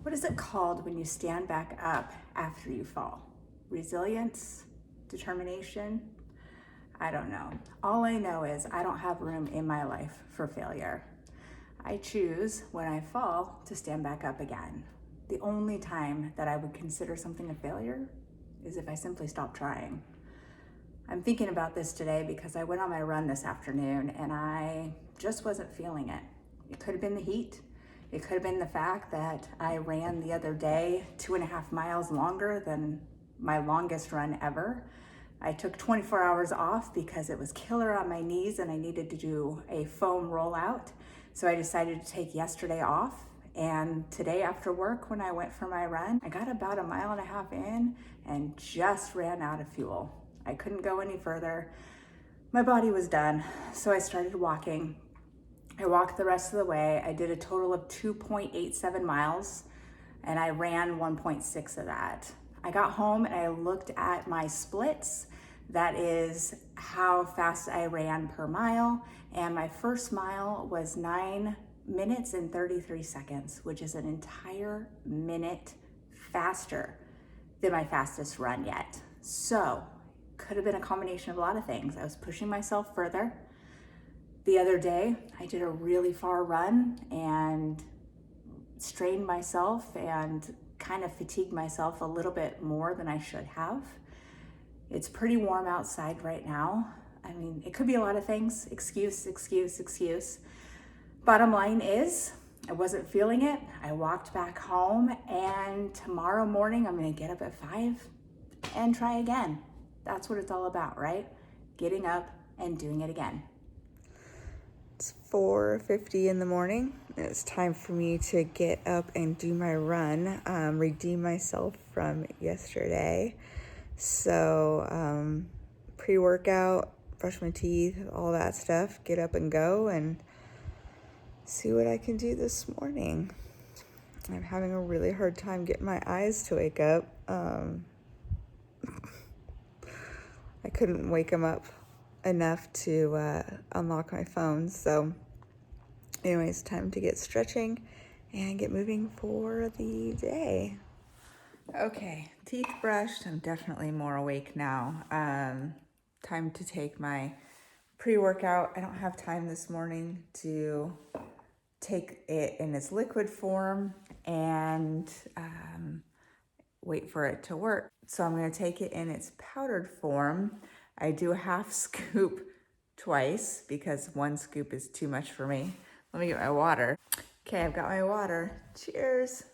What is it called when you stand back up after you fall? Resilience? Determination? I don't know. All I know is I don't have room in my life for failure. I choose, when I fall, to stand back up again. The only time that I would consider something a failure is if I simply stop trying. I'm thinking about this today because I went on my run this afternoon and I just wasn't feeling it. It could have been the heat. It could have been the fact that I ran the other day 2.5 miles longer than my longest run ever. I took 24 hours off because it was killer on my knees and I needed to do a foam rollout. So I decided to take yesterday off. And today after work, when I went for my run, I got about 1.5 miles in and just ran out of fuel. I couldn't go any further. My body was done. So I started walking. I walked the rest of the way. I did a total of 2.87 miles and I ran 1.6 of that. I got home and I looked at my splits. That is how fast I ran per mile. And my first mile was 9 minutes and 33 seconds, which is an entire minute faster than my fastest run yet. So could have been a combination of a lot of things. I was pushing myself further. The other day, I did a really far run and strained myself and kind of fatigued myself a little bit more than I should have. It's pretty warm outside right now. I mean, it could be a lot of things. Excuse. Bottom line is, I wasn't feeling it. I walked back home and tomorrow morning I'm gonna get up at 5 and try again. That's what it's all about, right? Getting up and doing it again. It's 4:50 in the morning. It's time for me to get up and do my run, redeem myself from yesterday. So pre-workout, brush my teeth, all that stuff, get up and go and see what I can do this morning. I'm having a really hard time getting my eyes to wake up. I couldn't wake them up enough to unlock my phone. So anyways, time to get stretching and get moving for the day. Okay, teeth brushed. I'm definitely more awake now. Time to take my pre-workout. I don't have time this morning to take it in its liquid form and wait for it to work. So I'm going to take it in its powdered form. I do a half scoop twice because 1 scoop is too much for me. Let me get my water. Okay, I've got my water. Cheers.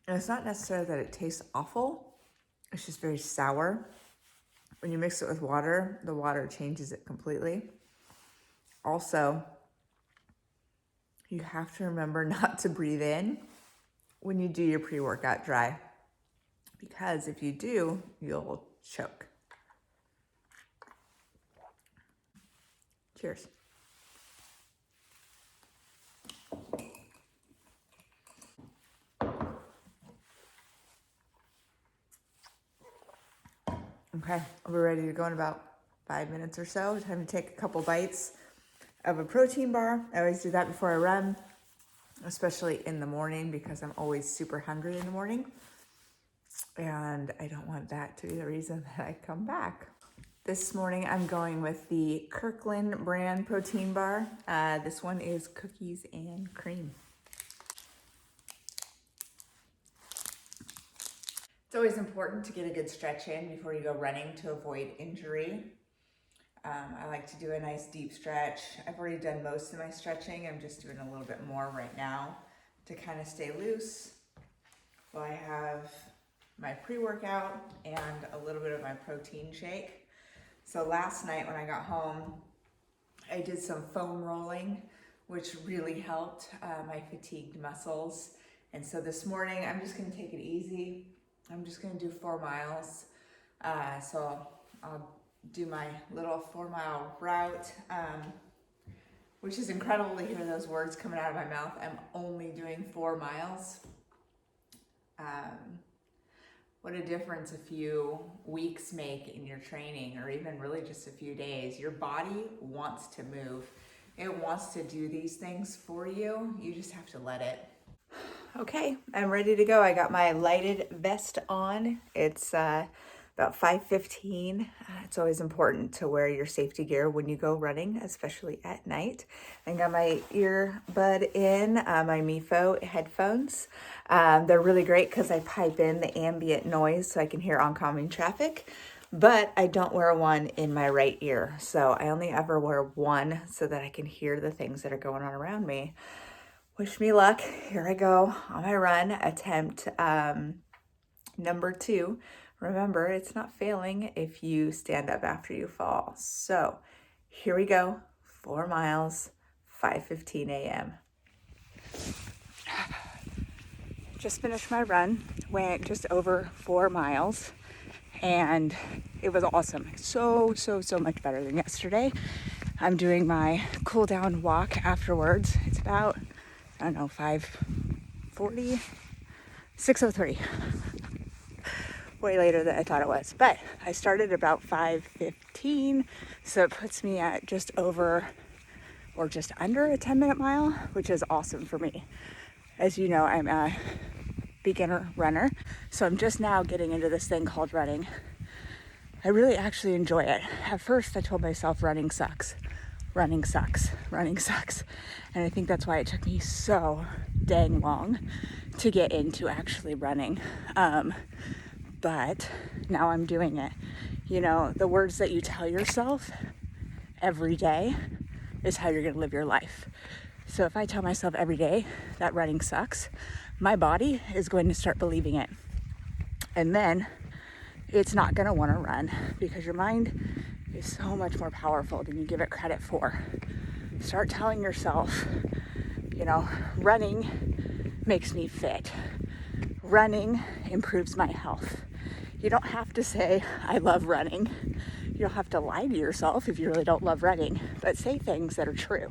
And it's not necessarily that it tastes awful. It's just very sour. When you mix it with water, the water changes it completely. Also, you have to remember not to breathe in when you do your pre-workout dry, because if you do, you'll choke. Cheers. Okay, we're ready to go in about 5 minutes or so. Time to take a couple bites of a protein bar. I always do that before I run, especially in the morning because I'm always super hungry in the morning. And I don't want that to be the reason that I come back. This morning I'm going with the Kirkland brand protein bar. This one is cookies and cream. It's always important to get a good stretch in before you go running to avoid injury. I like to do a nice deep stretch. I've already done most of my stretching. I'm just doing a little bit more right now to kind of stay loose. So I have my pre-workout and a little bit of my protein shake. So last night when I got home, I did some foam rolling, which really helped my fatigued muscles. And so this morning, I'm just gonna take it easy. I'm just gonna do 4 miles. So I'll do my little 4-mile route, which is incredible to hear those words coming out of my mouth. I'm only doing 4 miles. what a difference a few weeks make in your training, or even really just a few days. Your body wants to move. It wants to do these things for you. You just have to let it. Okay, I'm ready to go. I got my lighted vest on. It's about 5:15. It's always important to wear your safety gear when you go running, especially at night. I got my earbud in, my MeFo headphones. They're really great because I pipe in the ambient noise so I can hear oncoming traffic, but I don't wear one in my right ear. So I only ever wear one so that I can hear the things that are going on around me. Wish me luck. Here I go on my run, attempt number 2. Remember, it's not failing if you stand up after you fall. So here we go, 4 miles, 5:15 a.m. Just finished my run, went just over 4 miles, and it was awesome. So much better than yesterday. I'm doing my cool down walk afterwards. It's about, I don't know, 5:40, 6:03. Way later than I thought it was. But I started about 5:15, so it puts me at just over or just under a 10-minute mile, which is awesome for me. As you know, I'm a beginner runner, so I'm just now getting into this thing called running. I really actually enjoy it. At first, I told myself running sucks. Running sucks. Running sucks. And I think that's why it took me so dang long to get into actually running. But now I'm doing it. You know, the words that you tell yourself every day is how you're going to live your life. So if I tell myself every day that running sucks, my body is going to start believing it. And then it's not going to want to run because your mind is so much more powerful than you give it credit for. Start telling yourself, you know, running makes me fit. Running improves my health. You don't have to say, I love running. You don't have to lie to yourself if you really don't love running, but say things that are true.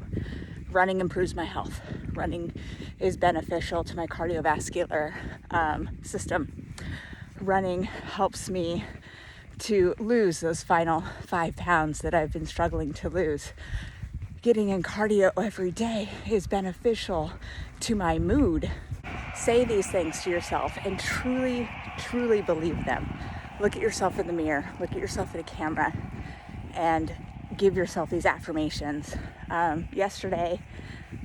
Running improves my health. Running is beneficial to my cardiovascular system. Running helps me to lose those final 5 pounds that I've been struggling to lose. Getting in cardio every day is beneficial to my mood. Say these things to yourself and truly believe them. Look at yourself in the mirror, look at yourself in a camera, and give yourself these affirmations. Yesterday,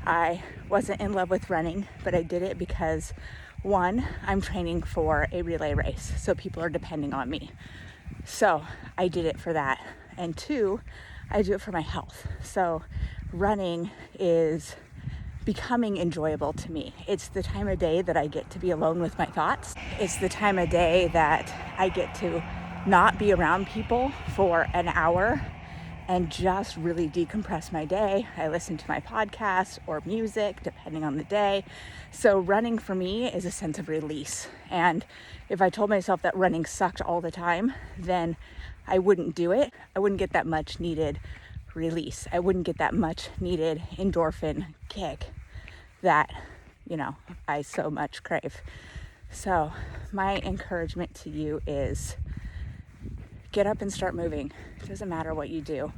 I wasn't in love with running, but I did it because 1, I'm training for a relay race, so people are depending on me. So I did it for that. And 2, I do it for my health. So running is becoming enjoyable to me. It's the time of day that I get to be alone with my thoughts. It's the time of day that I get to not be around people for an hour and just really decompress my day. I listen to my podcast or music, depending on the day. So running for me is a sense of release. And if I told myself that running sucked all the time, then I wouldn't do it. I wouldn't get that much needed release. I wouldn't get that much needed endorphin kick that, you know, I so much crave. So my encouragement to you is get up and start moving. It doesn't matter what you do.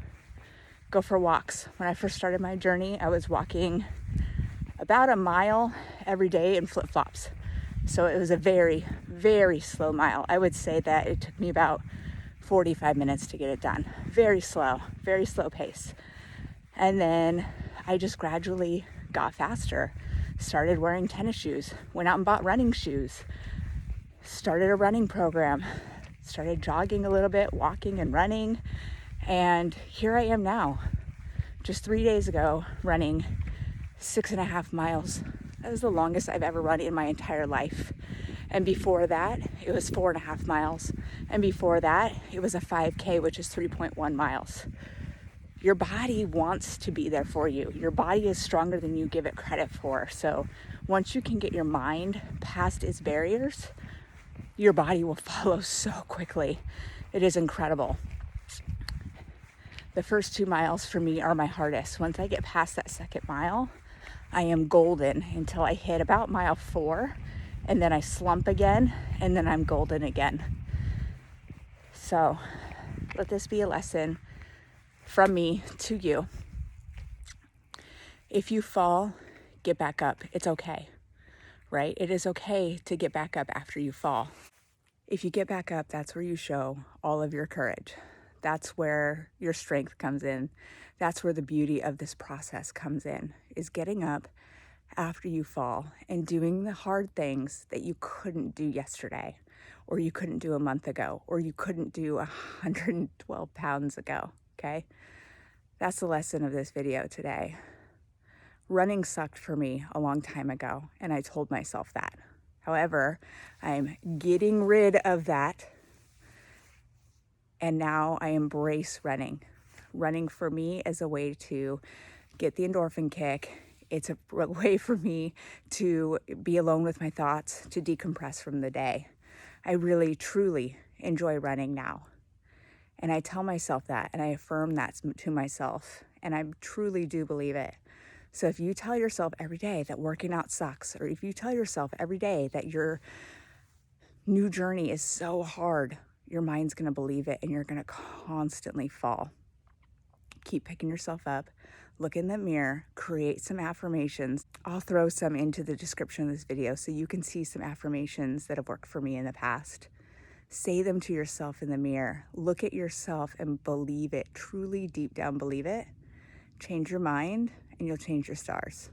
Go for walks. When I first started my journey, I was walking about a mile every day in flip-flops. So it was a very slow mile. I would say that it took me about 45 minutes to get it done. Very slow pace. And then I just gradually got faster, started wearing tennis shoes, went out and bought running shoes, started a running program, started jogging a little bit, walking and running, and here I am now, just 3 days ago, running 6.5 miles. That was the longest I've ever run in my entire life. And before that, it was 4.5 miles. And before that, it was a 5K, which is 3.1 miles. Your body wants to be there for you. Your body is stronger than you give it credit for. So once you can get your mind past its barriers, your body will follow so quickly. It is incredible. The first 2 miles for me are my hardest. Once I get past that second mile, I am golden until I hit about mile 4. and then I slump again, and then I'm golden again. So let this be a lesson from me to you. If you fall, get back up. It's okay, right? It is okay to get back up after you fall. If you get back up, that's where you show all of your courage. That's where your strength comes in. That's where the beauty of this process comes in, is getting up after you fall and doing the hard things that you couldn't do yesterday, or you couldn't do a month ago, or you couldn't do 112 pounds ago, okay? That's the lesson of this video today. Running sucked for me a long time ago, and I told myself that. However, I'm getting rid of that, and now I embrace running. Running for me is a way to get the endorphin kick. It's a way for me to be alone with my thoughts, to decompress from the day. I really, truly enjoy running now. And I tell myself that, and I affirm that to myself, and I truly do believe it. So if you tell yourself every day that working out sucks, or if you tell yourself every day that your new journey is so hard, your mind's going to believe it, and you're going to constantly fall. Keep picking yourself up, look in the mirror, create some affirmations. I'll throw some into the description of this video so you can see some affirmations that have worked for me in the past. Say them to yourself in the mirror. Look at yourself and believe it. Truly, deep down, believe it. Change your mind, and you'll change your stars.